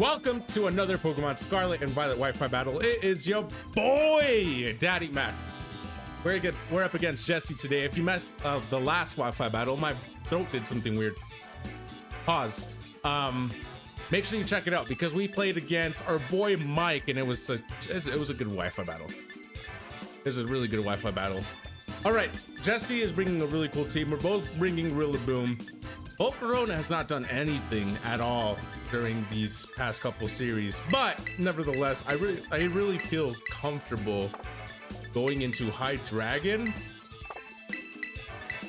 Welcome to another Pokemon Scarlet and Violet Wi-Fi battle. It is your boy, Daddymac. We're up against Jesse today. If you missed the last Wi-Fi battle, my throat did something weird. Pause. Make sure you check it out because we played against our boy Mike, and it was a good Wi-Fi battle. It was a really good Wi-Fi battle. All right, Jesse is bringing a really cool team. We're both bringing Rillaboom. Volcarona has not done anything at all during these past couple series, but nevertheless, I really feel comfortable going into High Dragon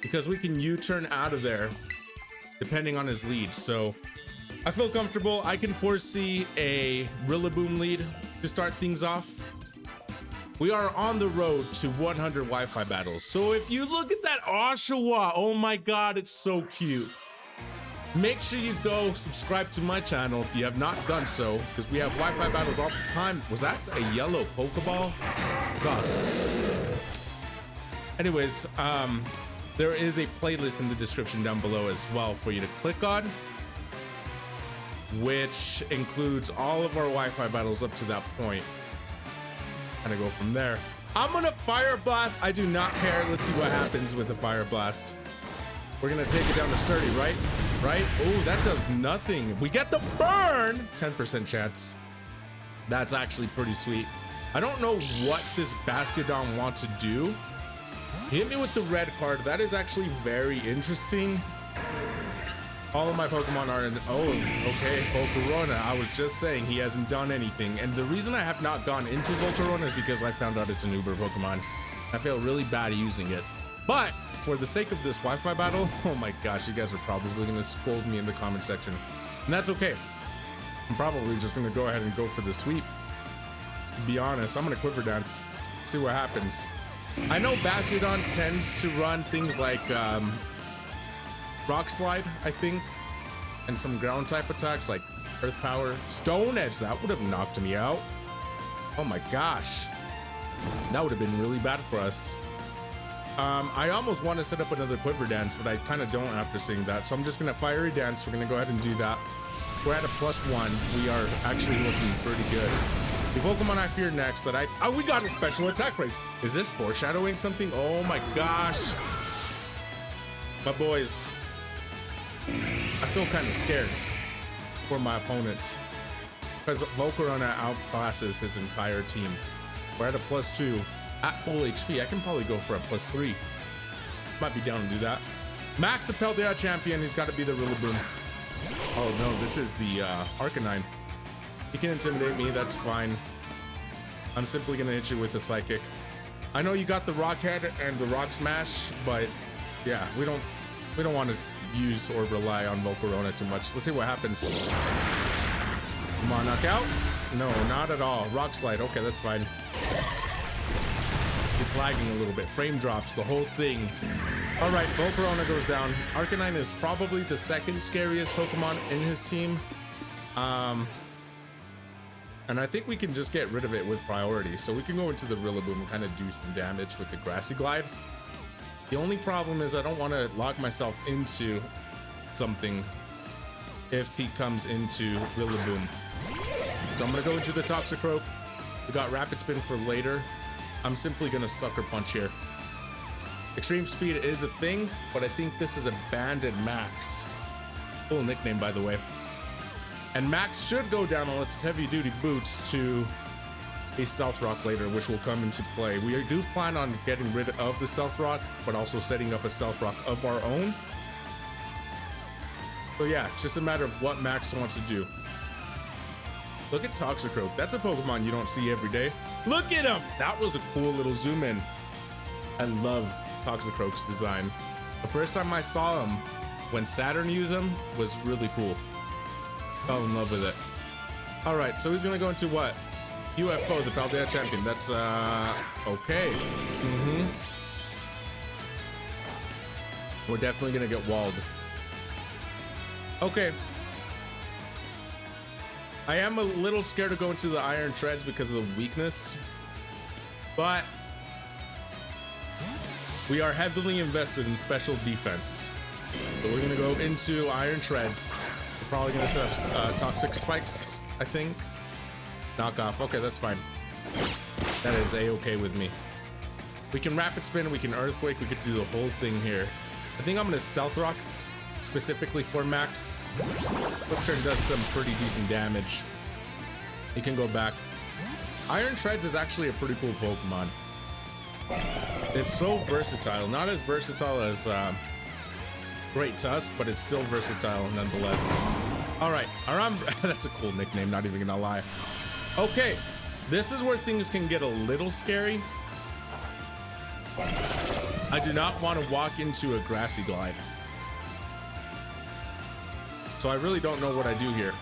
because we can U-turn out of there depending on his lead. So I feel comfortable. I can foresee a Rillaboom lead to start things off. We are on the road to 100 Wi-Fi battles. So if you look at that Oshawa, oh my God, it's so cute. Make sure you go subscribe to my channel if you have not done so, because we have Wi-Fi battles all the time. Was that a yellow Pokeball? Dust. Anyways, there is a playlist in the description down below as well for you to click on, which includes all of our Wi-Fi battles up to that point. Kind of go from there. I'm gonna Fire Blast. I do not care. Let's see what happens with the Fire Blast. We're gonna take it down to Sturdy, right? Oh, that does nothing. We get the burn. 10% chance. That's actually pretty sweet. I don't know what this Bastiodon wants to do. Hit me with the red card. That is actually very interesting. All of my Pokemon are in. Oh, okay. Volcarona. I was just saying he hasn't done anything. And the reason I have not gone into Volcarona is because I found out it's an Uber Pokemon. I feel really bad using it. But for the sake of this Wi-Fi battle, oh my gosh, you guys are probably going to scold me in the comment section. And that's okay. I'm probably just going to go ahead and go for the sweep. To be honest, I'm going to Quiver Dance. See what happens. I know Bastiodon tends to run things like Rock Slide, I think. And some ground type attacks like Earth Power. Stone Edge, that would have knocked me out. Oh my gosh. That would have been really bad for us. I almost want to set up another Quiver Dance, but I kind of don't after seeing that. So I'm just going to Fiery Dance. We're going to go ahead and do that. We're at a +1. We are actually looking pretty good. The Pokemon I fear next that oh, we got a special attack raise. Is this foreshadowing something? Oh my gosh. My boys. I feel kind of scared for my opponents because Volcarona outclasses his entire team. We're at a +2. At full HP, I can probably go for a +3. Might be down to do that. Max the Paldea champion, he's got to be the Rillaboom. Oh no, this is the Arcanine. He can intimidate me, that's fine. I'm simply gonna hit you with the Psychic. I know you got the Rock Head and the Rock Smash, but yeah, we don't want to use or rely on Volcarona too much. Let's see what happens. Come on, knockout? No, not at all. Rock Slide, okay, that's fine. It's lagging a little bit. Frame drops, the whole thing. All right, Volcarona goes down. Arcanine is probably the second scariest Pokemon in his team. And I think we can just get rid of it with priority. So we can go into the Rillaboom and kind of do some damage with the Grassy Glide. The only problem is I don't want to lock myself into something if he comes into Rillaboom. So I'm going to go into the Toxicroak. We got Rapid Spin for later. I'm simply gonna Sucker Punch here. Extreme Speed is a thing, but I think this is a Banded Max. Cool nickname, by the way. And Max should go down unless it's heavy duty boots to a Stealth Rock later, which will come into play. We do plan on getting rid of the Stealth Rock, but also setting up a Stealth Rock of our own. So yeah, it's just a matter of what Max wants to do. Look at Toxicroak. That's a Pokemon you don't see every day. Look at him! That was a cool little zoom in. I love Toxicroak's design. The first time I saw him, when Saturn used him, was really cool. Fell in love with it. All right, so he's gonna go into what? UFO, the Paldea champion. That's, okay. We're definitely gonna get walled. Okay. I am a little scared to go into the Iron Treads because of the weakness, but we are heavily invested in special defense. So we're gonna go into Iron Treads. We're probably gonna set up Toxic Spikes. I think. Knock off. Okay, that's fine. That is a-okay with me. We can rapid spin, we can earthquake, we could do the whole thing here. I think I'm gonna stealth rock specifically for Max. Flip turn does some pretty decent damage. He can go back. Iron Shreds is actually a pretty cool Pokemon. It's so versatile. Not as versatile as Great Tusk, but it's still versatile nonetheless. All right, that's a cool nickname, not even gonna lie. Okay, this is where things can get a little scary. I do not want to walk into a Grassy Glide. So I really don't know what I do here.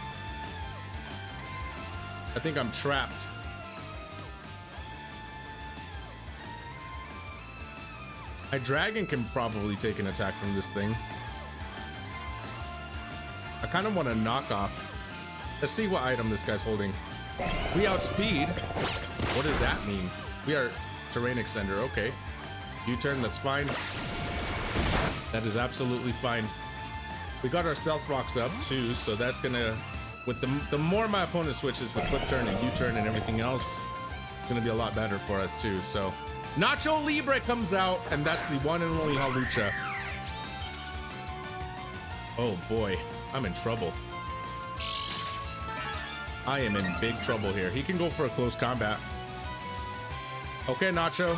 I think I'm trapped. My Dragon can probably take an attack from this thing. I kind of want to knock off. Let's see what item this guy's holding. We outspeed. What does that mean? We are terrain extender. Okay. U-turn, that's fine. That is absolutely fine. We got our stealth box up too, so that's gonna, with the more my opponent switches with flip turn and U-turn and everything else, it's gonna be a lot better for us too. So Nacho Libre comes out, and that's the one and only Halucha. Oh boy, I'm in trouble. I am in big trouble here. He can go for a close combat. Okay, Nacho.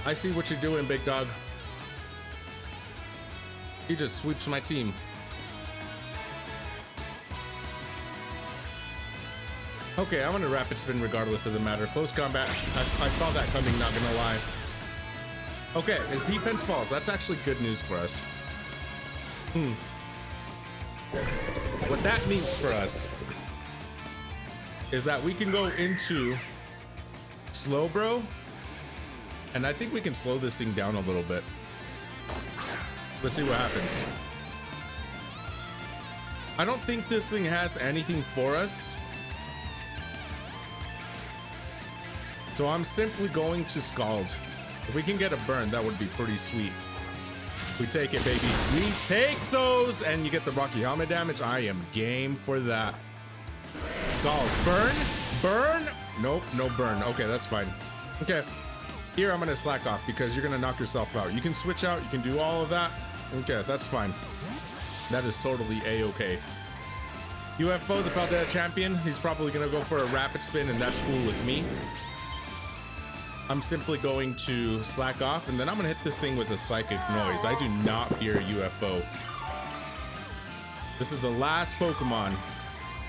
I see what you're doing, big dog. He just sweeps my team. Okay, I'm gonna rapid spin regardless of the matter. Close combat. I saw that coming, not gonna lie. Okay, his defense falls. That's actually good news for us. What that means for us is that we can go into Slowbro, and I think we can slow this thing down a little bit. Let's see what happens. I don't think this thing has anything for us, so I'm simply going to Scald. If we can get a burn, that would be pretty sweet. We take it, baby. We take those, and you get the Rocky Helmet damage. I am game for that. Scald. Burn? Burn? Nope, no burn. Okay, that's fine. Okay. Here, I'm gonna slack off because you're gonna knock yourself out. You can switch out, you can do all of that. Okay, that's fine. That is totally a-okay. UFO, the Paldea champion, he's probably gonna go for a rapid spin, and that's cool with me. I'm simply going to slack off, and then I'm gonna hit this thing with a Psychic Noise. I do not fear UFO. This is the last Pokemon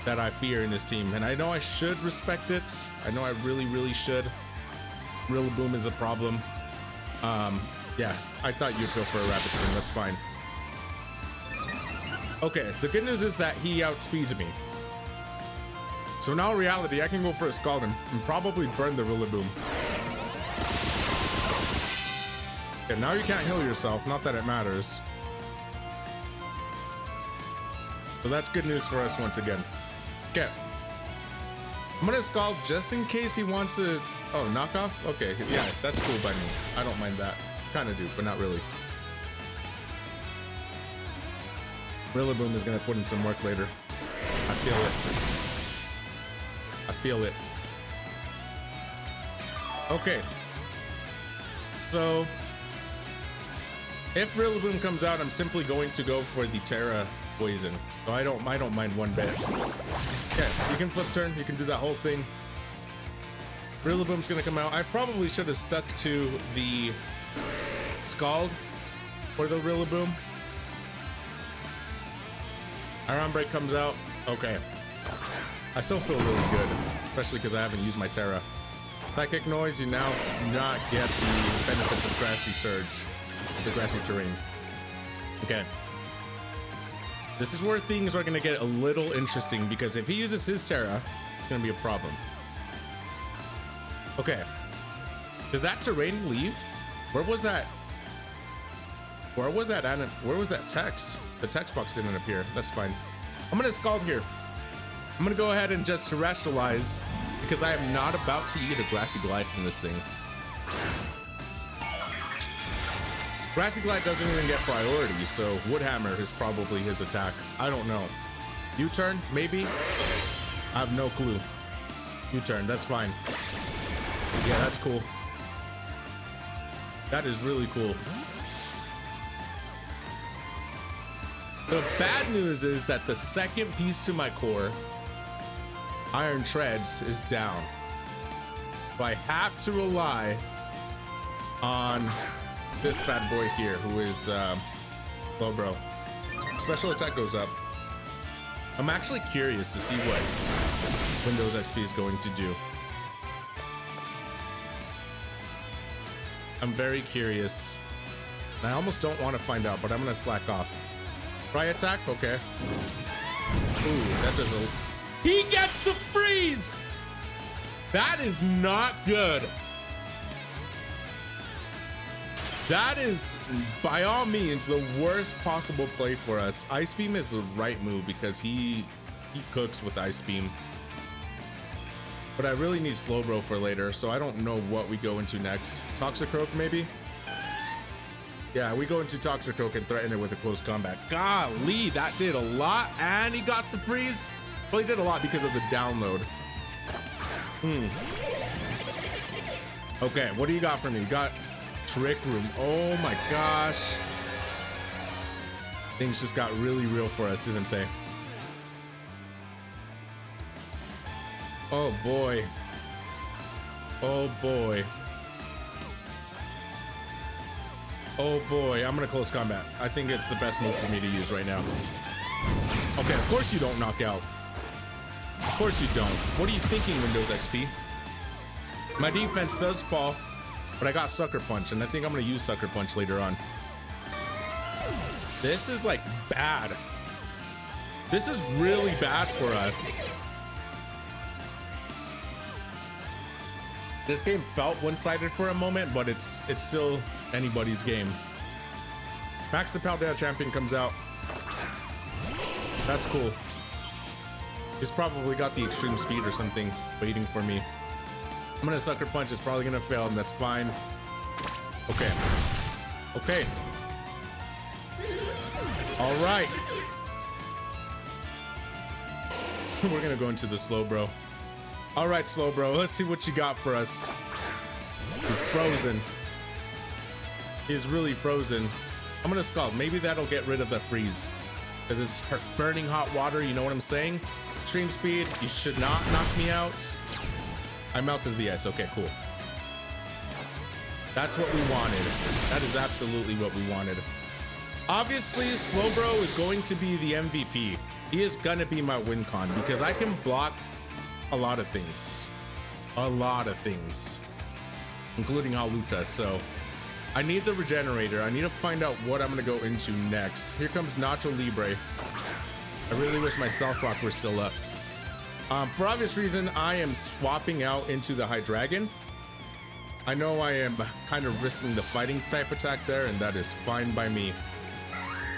that I fear in this team, and I know I should respect it. I know I really, really should. Rillaboom is a problem. Yeah, I thought you'd go for a rapid spin. That's fine. Okay, the good news is that he outspeeds me. So now in reality, I can go for a Scald and probably burn the Rillaboom. Okay, now you can't heal yourself. Not that it matters. So that's good news for us once again. Okay. I'm gonna Scald just in case he wants to... Oh, knockoff? Okay, yeah, that's cool by me. I don't mind that. Kind of do, but not really. Rillaboom is gonna put in some work later. I feel it. I feel it. Okay. So, if Rillaboom comes out, I'm simply going to go for the Terra Poison. So I don't mind one bit. Okay, you can flip turn, you can do that whole thing. Rillaboom's gonna come out. I probably should have stuck to the Scald for the Rillaboom. Iron Break comes out. Okay. I still feel really good, especially because I haven't used my Terra. Psychic Noise, you now do not get the benefits of Grassy Surge, the grassy terrain. Okay. This is where things are gonna get a little interesting because if he uses his Terra, it's gonna be a problem. Okay. Did that terrain leave? Where was that? Where was that text? The text box didn't appear. That's fine. I'm gonna Scald here. I'm gonna go ahead and just Terrestrialize because I am not about to eat a Grassy Glide from this thing. Grassy Glide doesn't even get priority, so Wood Hammer is probably his attack. I don't know. U-turn, maybe? I have no clue. U-turn, that's fine. Yeah, that's cool. That is really cool. The bad news is that the second piece to my core, Iron Treads, is down. So I have to rely on this bad boy here, who is Slowbro. Special attack goes up. I'm actually curious to see what Windows XP is going to do. I'm very curious. And I almost don't want to find out, but I'm gonna slack off. Try attack? Okay. Ooh, that does a... He gets the freeze! That is not good. That is, by all means, the worst possible play for us. Ice Beam is the right move because he cooks with Ice Beam. But I really need Slowbro for later, so I don't know what we go into next. Toxicroak, maybe? Yeah, we go into Toxicroak and threaten it with a close combat. Golly, that did a lot, and he got the freeze. Well, he did a lot because of the download. Okay, what do you got for me? You got Trick Room. Oh my gosh. Things just got really real for us, didn't they? Oh boy. Oh boy. Oh boy, I'm gonna close combat. I think it's the best move for me to use right now. Okay, of course you don't knock out. Of course you don't. What are you thinking, Windows XP? My defense does fall, but I got Sucker Punch, and I think I'm gonna use Sucker Punch later on. This is like bad. This is really bad for us. This game felt one-sided for a moment, but it's still anybody's game. Max the Paldea champion comes out. That's cool. He's probably got the extreme speed or something waiting for me. I'm gonna Sucker Punch. It's probably gonna fail, and that's fine. Okay. Okay. All right. We're gonna go into the Slowbro. All right, Slowbro. Let's see what you got for us. He's frozen. He's really frozen. I'm gonna Scald. Maybe that'll get rid of the freeze, because it's burning hot water. You know what I'm saying? Extreme speed. You should not knock me out. I melted the ice. Okay, cool. That's what we wanted. That is absolutely what we wanted. Obviously, Slowbro is going to be the MVP. He is gonna be my win con because I can block a lot of things. A lot of things. Including Halucha. So I need the regenerator. I need to find out what I'm gonna go into next. Here comes Nacho Libre. I really wish my Stealth Rock were still up. For obvious reason, I am swapping out into the Hydreigon. I know I am kind of risking the fighting type attack there, and that is fine by me.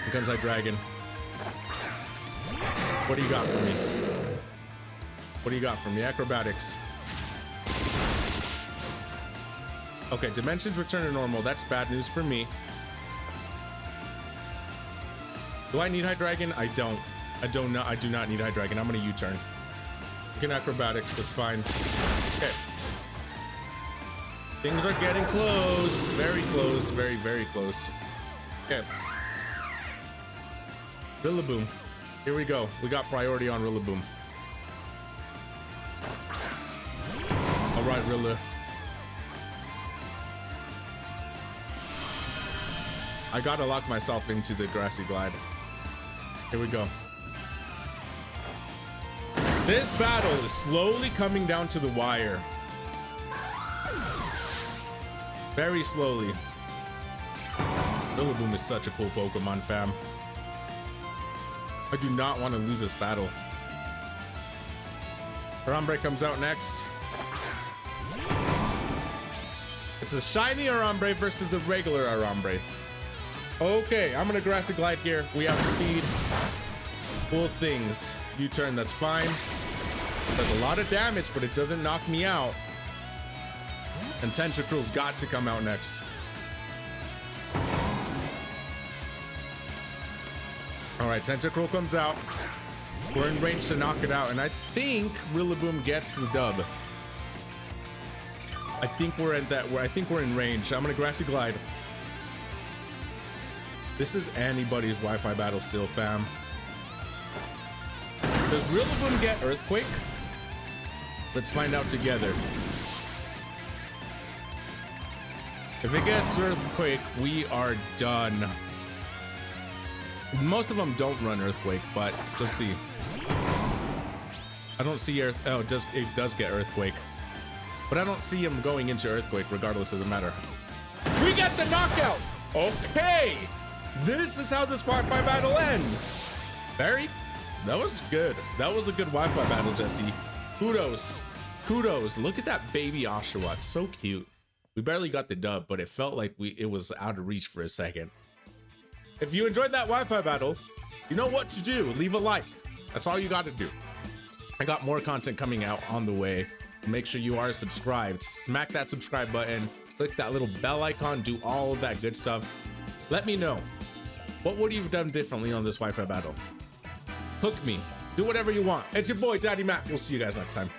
Here comes Hydreigon. What do you got for me? What do you got for me? Acrobatics. Okay, Dimensions return to normal. That's bad news for me. Do I need Hydreigon? I don't. I do not need Hydreigon. I'm gonna U-turn. You can Acrobatics, that's fine. Okay. Things are getting close. Very close. Very, very close. Okay. Rillaboom. Here we go. We got priority on Rillaboom. Alright, Rilla. I gotta lock myself into the Grassy Glide. Here we go. This battle is slowly coming down to the wire. Very slowly. Rillaboom is such a cool Pokemon, fam. I do not want to lose this battle. Arambre comes out next. It's a shiny Arambre versus the regular Arambre. Okay, I'm gonna Grassy Glide here. We have speed. Cool things. U-turn, that's fine. Does a lot of damage, but it doesn't knock me out. And Tentacruel's got to come out next. All right, Tentacruel comes out. We're in range to knock it out, and I think Rillaboom gets the dub. I think we're at that. I think we're in range. I'm gonna Grassy Glide. This is anybody's Wi-Fi battle still, fam. Does Rillaboom get Earthquake? Let's find out together. If it gets Earthquake, we are done. Most of them don't run Earthquake, but let's see. I don't see oh, it does get Earthquake. But I don't see him going into Earthquake regardless of the matter. We got the knockout! Okay! This is how this Wi-Fi battle ends. Barry, that was good. That was a good Wi-Fi battle, Jesse. Kudos. Kudos. Look at that baby Oshawott. So cute. We barely got the dub, but it felt like it was out of reach for a second. If you enjoyed that Wi-Fi battle, you know what to do. Leave a like. That's all you got to do. I got more content coming out on the way. Make sure you are subscribed. Smack that subscribe button. Click that little bell icon. Do all of that good stuff. Let me know. What would you have done differently on this Wi-Fi battle? Hook me. Do whatever you want. It's your boy, Daddymac. We'll see you guys next time.